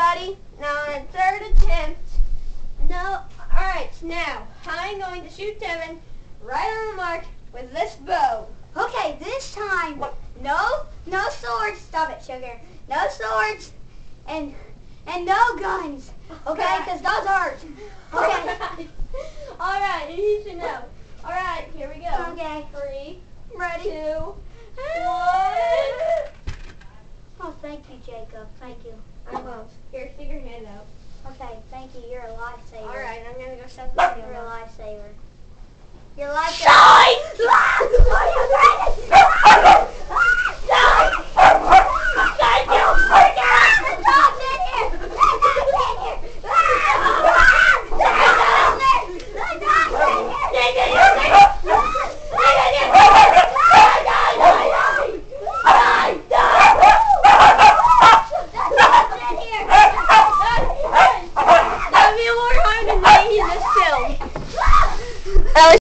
everybody. Now, on third attempt. No. Alright, now, I'm going to shoot Devin right on the mark with this bow. Okay, this time, no swords. Stop it, Sugar. No swords and no guns. Okay, because those hurt. Okay. Alright, you should know. Alright, here we go. Okay. 3, Ready? 2, 1. Oh, thank you, Jacob. Thank you. I won't. Here, stick your hand out. Okay, thank you. You're a lifesaver. Alright, I'm going to go set the video. You're a lifesaver. You're a lifesaver. Shine!